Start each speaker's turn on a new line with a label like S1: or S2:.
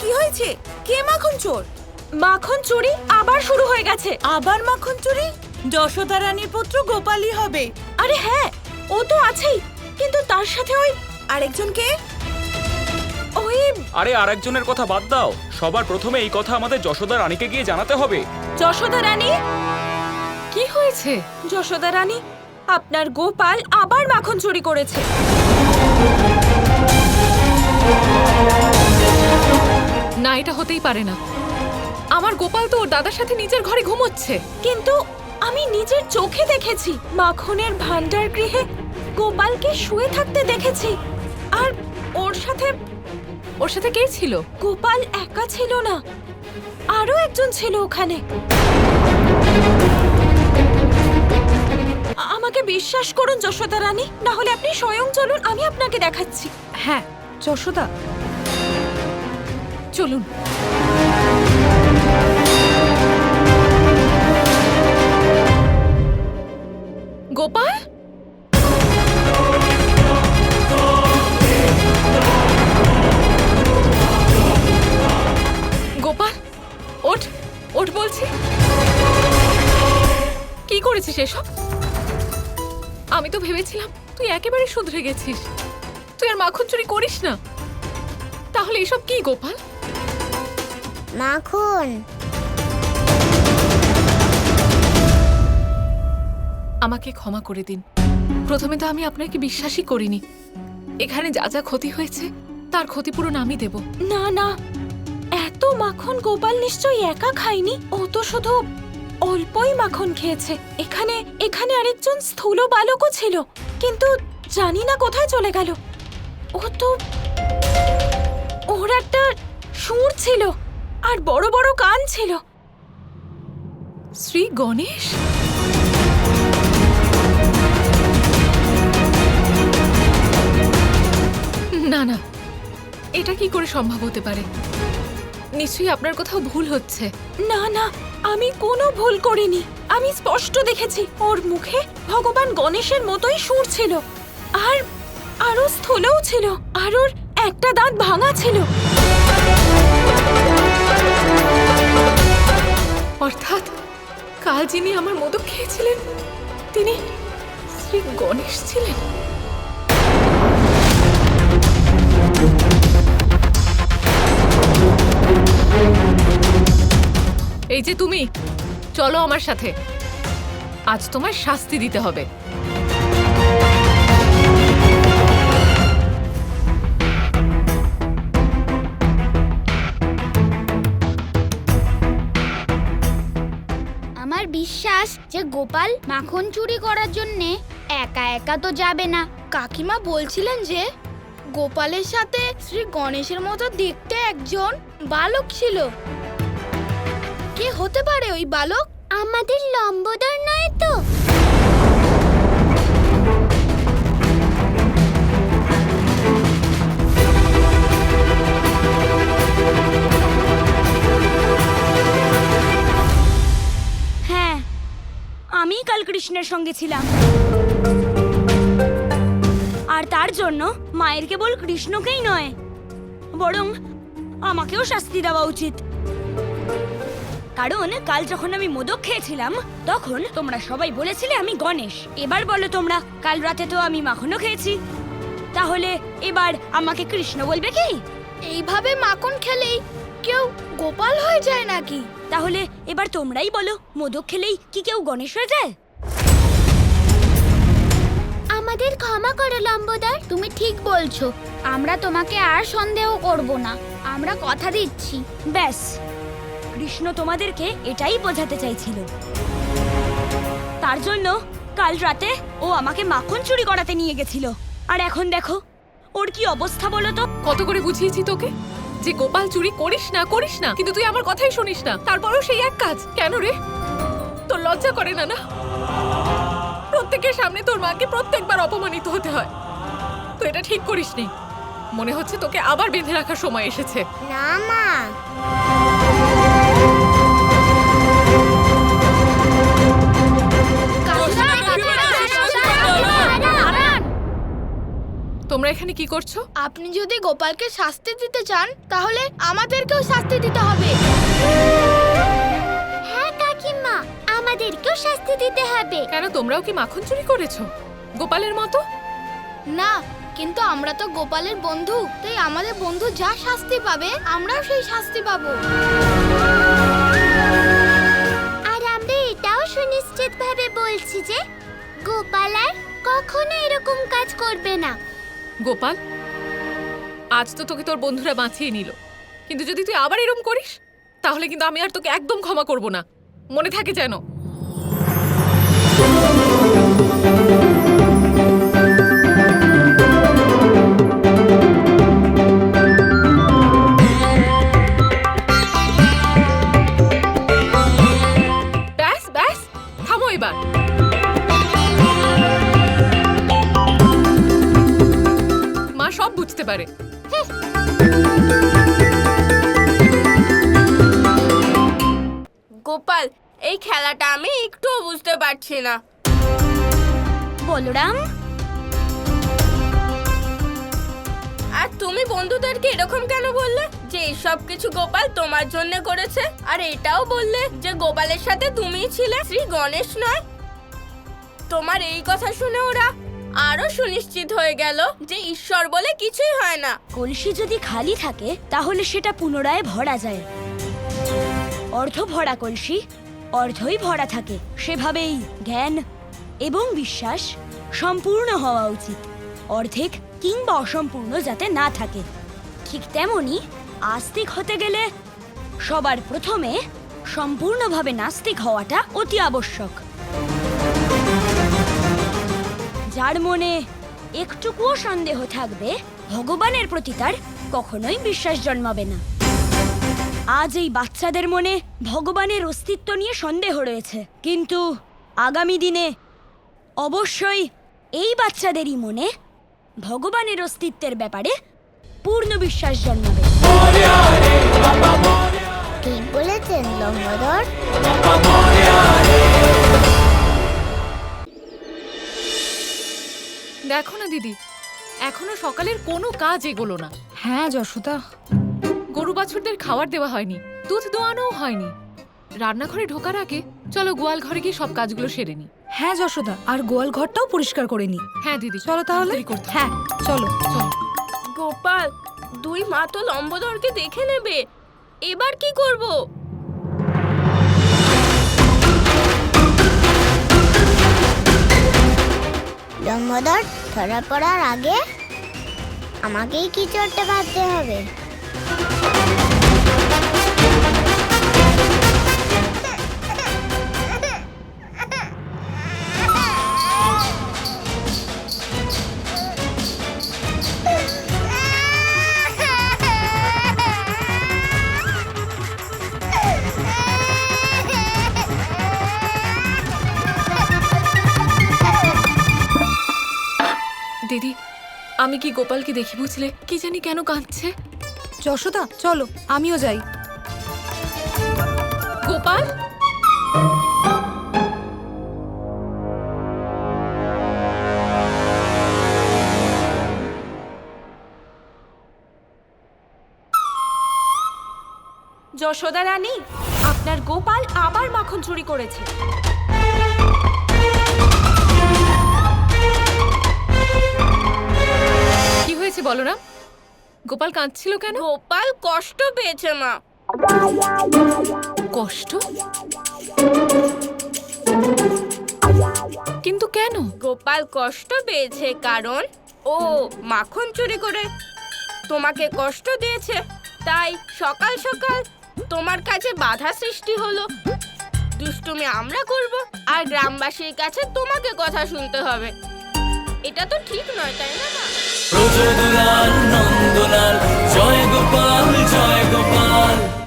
S1: কি হয়েছে? কে মাখন চোর?
S2: মাখন চুরি আবার শুরু হয়ে গেছে।
S1: আবার মাখন চুরি? যশোদা রানীর পুত্র গোপালই হবে।
S2: আরে হ্যাঁ, ও তো আছেই, কিন্তু তার সাথে ওই
S1: আরেকজন কে?
S2: ওই
S3: আরে আরেকজনের কথা বাদ দাও, সবার প্রথমে এই কথা আমাদের যশোদা রানীকে গিয়ে জানাতে হবে।
S2: যশোদা রানী।
S4: কি হয়েছে?
S2: যশোদা রানী, আপনার গোপাল আবার মাখন চুরি করেছে।
S4: না, এটা হতেই পারে না। আমার গোপাল তো ওর দাদার সাথে নিজের ঘরে ঘুমোচ্ছে।
S2: কিন্তু আমি নিজের চোখে দেখেছি, মাখনের ভান্ডার গৃহে গোপালকে শুয়ে থাকতে দেখেছি। আর ওর সাথে
S4: কে ছিল?
S2: গোপাল একা ছিল না, আরো একজন ছিল ওখানে। আমাকে বিশ্বাস করুন যশোদা রানী, না হলে আপনি স্বয়ং চলুন, আমি আপনাকে দেখাচ্ছি।
S4: হ্যাঁ যশোদা, চলুন। গোপাল, গোপাল, ওঠ ওঠ বলছি। কি করেছিস এসব? আমি তো ভেবেছিলাম তুই একেবারে শুধরে গেছিস, তুই আর মাখন চুরি করিস না। তাহলে এসব কি গোপাল?
S5: মাখন,
S4: আমাকে ক্ষমা করে দিন। প্রথমে তো আমি আপনাকে বিশ্বাসই করিনি। এখানে যা যা ক্ষতি হয়েছে তার ক্ষতিপূরণ আমি দেব।
S2: না না, এত মাখন গোপাল নিশ্চয়ই একা খায়নি, ও তো শুধু অল্পই মাখন খেয়েছে। এখানে এখানে আরেকজন স্থূল বালকও ছিল, কিন্তু জানি না কোথায় চলে গেল। ওর একটা সুর ছিল আর বড় বড় কান ছিল।
S4: শ্রী গণেশ? না না, এটা কি করে সম্ভব হতে পারে? নিশ্চয়ই আপনার কোথাও ভুল হচ্ছে।
S2: না না, আমি কোনো ভুল করিনি। আমি স্পষ্ট দেখেছি ওর মুখে ভগবান গণেশের মতোই সুর ছিল, আর আরো স্থূলও ছিল, আর ওর একটা দাঁত ভাঙা ছিল।
S4: অর্থাৎ কাল যিনি আমার মোদক খেয়েছিলেন তিনি শ্রী গণেশ ছিলেন। এই যে তুমি, চলো আমার সাথে, আজ তোমার শাস্তি দিতে হবে।
S5: আমার বিশ্বাস যে গোপাল মাখন চুরি করার জন্য একা একা তো যাবে না। কাকিমা বলছিলেন যে গোপালের সাথে শ্রী গণেশের মতো দেখতে একজন বালক ছিল। কে হতে পারে ওই বালক? আমাদের লম্বোদর নয় তো?
S1: হ্যাঁ, আমি কাল কৃষ্ণের সঙ্গে ছিলাম, আর তার জন্য মায়ের কেবল কৃষ্ণকেই নয়, বরং আমাকেও শাস্তি দেওয়া উচিত। কারণ কাল যখন আমি মোদক খেয়েছিলাম তখন তোমরা সবাই বলেছিলে আমি গণেশ। এবার বলো তোমরা, কাল রাতে তো আমি মাখনও খেয়েছি, তাহলে এবার আমাকে কৃষ্ণ বলবে কি?
S5: এইভাবে মাখন খেলেই কেউ গোপাল হয়ে যায় নাকি?
S1: তাহলে এবার তোমরাই বলো, মোদক খেলেই কি কেউ গণেশ হয়ে যায়?
S5: আমাদের ক্ষমা করো লম্বোদর, তুমি ঠিক বলছো। আমরা তোমাকে আর সন্দেহ করব না, আমরা কথা দিচ্ছি।
S1: ব্যাস, কৃষ্ণ তোমাদেরকে এটাই বোঝাতে চাইছিল। তার জন্য কাল রাতে ও আমাকে মাখন চুরি করাতে নিয়ে গেছিল, আর এখন দেখো ওর কি অবস্থা বলো তো।
S4: কত করে বুঝিয়েছি তোকে যে গোপাল চুরি করিস না করিস না, কিন্তু তুই আমার কথাই শুনিস না। তারপরেও সেই এক কাজ কেন রে? তোর লজ্জা করে না? না, প্রত্যেকের সামনে তোর মাকে প্রত্যেকবার অপমানিত হতে হয়। তো এটা ঠিক করিসনি। মনে হচ্ছে তোকে আবার বেঁধে রাখার সময় এসেছে।
S5: না মা,
S4: তোমরা এখানে কি করছো?
S5: আপনি যদি গোপালকে শাস্তি দিতে চান তাহলে আমাদেরকেও শাস্তি দিতে হবে।
S6: হ্যাঁ কাকিমা, আমাদেরকেও শাস্তি দিতে হবে।
S4: কেন, তোমরাও কি মাখন চুরি করেছো গোপালের মতো?
S5: না, কিন্তু আমরা তো গোপালের বন্ধু, তাই আমাদের বন্ধু যা শাস্তি পাবে আমরাও সেই শাস্তি পাবো।
S6: আর আমরা এটাও সুনিশ্চিতভাবে বলছি যে গোপাল আর কখনো এরকম কাজ করবে না।
S4: গোপাল, আজ তো তোকে তোর বন্ধুরা বাঁচিয়ে নিল, কিন্তু যদি তুই আবার এরকম করিস তাহলে কিন্তু আমি আর তোকে একদম ক্ষমা করব না, মনে থাকে যেন। ব্যাস ব্যাস, থামো এবার। মা সব বুঝতে পারে।
S7: গোপাল, এই খেলাটা আমি একটুও বুঝতে পারছি না।
S1: বলরাম,
S7: আর তুমি বন্ধুদেরকে এরকম কেন বললে যে এই সব কিছু গোপাল তোমার জন্য করেছে? আর এটাও বললে যে গোপালের সাথে তুমিই ছিলে, শ্রী গণেশ নয়। তোমার এই কথা শুনে ওরা আরো সুনিশ্চিত হয়ে গেল যে ঈশ্বর বলে কিছুই হয় না।
S1: কলসি যদি খালি থাকে তাহলে সেটা পুনরায় ভরা যায়। অর্ধ ভরা কলসি অর্ধই ভরা থাকে। সেভাবেই জ্ঞান এবং বিশ্বাস সম্পূর্ণ হওয়া উচিত, অর্ধেক কিংবা অসম্পূর্ণ যাতে না থাকে। ঠিক তেমনি আস্তিক হতে গেলে সবার প্রথমে সম্পূর্ণভাবে নাস্তিক হওয়াটা অতি আবশ্যক। যার মনে একটুকুও সন্দেহ থাকবে ভগবানের প্রতি তার কখনোই বিশ্বাস জন্মাবে না। আজ এই বাচ্চাদের মনে ভগবানের অস্তিত্ব নিয়ে সন্দেহ রয়েছে, কিন্তু আগামী দিনে অবশ্যই এই বাচ্চাদেরই মনে ভগবানের অস্তিত্বের ব্যাপারে পূর্ণ বিশ্বাস জন্মাবে।
S6: ঠিক বলেছেন লম্বদর।
S4: দেখো না দিদি, এখনো সকালের কোনো কাজ এগোলো না।
S2: হ্যাঁ যশোদা,
S4: গরু বাছুরদের খাবার দেওয়া হয়নি, দুধ দোয়ানোও হয়নি। রান্নাঘরে ঢোকার আগে চলো গোয়াল ঘরে গিয়ে সব কাজগুলো সেরে নি।
S2: হ্যাঁ যশোদা, আর গোয়াল ঘরটাও পরিষ্কার করে নি।
S4: হ্যাঁ দিদি,
S2: চলো তাহলে।
S4: তাড়াতাড়ি করতে হবে।
S2: হ্যাঁ চলো।
S4: চলো।
S7: গোপাল, দুই মা তো লম্বদরকে দেখে নেবে, এবার কি করব?
S6: লম্বদর ধরা পড়ার আগে আমাকেই কিছু একটা ভাবতে হবে।
S4: দিদি, আমি কি গোপালকে দেখি বুঝলে? কি জানি কেন কাঁদছে।
S2: যশোদা চলো, আমিও যাই।
S4: গোপাল,
S2: যশোদা রানী, আপনার গোপাল আবার মাখন চুরি করেছে।
S4: কি হয়েছে বলো না? গোপাল কাঁদছিল কেন?
S7: গোপাল কষ্ট পেয়েছে মা।
S4: কষ্ট? কিন্তু কেন?
S7: গোপাল কষ্ট পেয়েছে কারণ ও মাখন চুরি করে তোমাকে কষ্ট দিয়েছে, তাই সকাল সকাল তোমার কাছে বাধা সৃষ্টি হলো। দুষ্টুমি আমরা করব আর গ্রামবাসীর কাছে তোমাকে কথা শুনতে হবে। এটা তো ঠিক নয়, তাই না মা?
S8: প্রচুর নন্দলাল জয় গোপাল জয় গোপাল।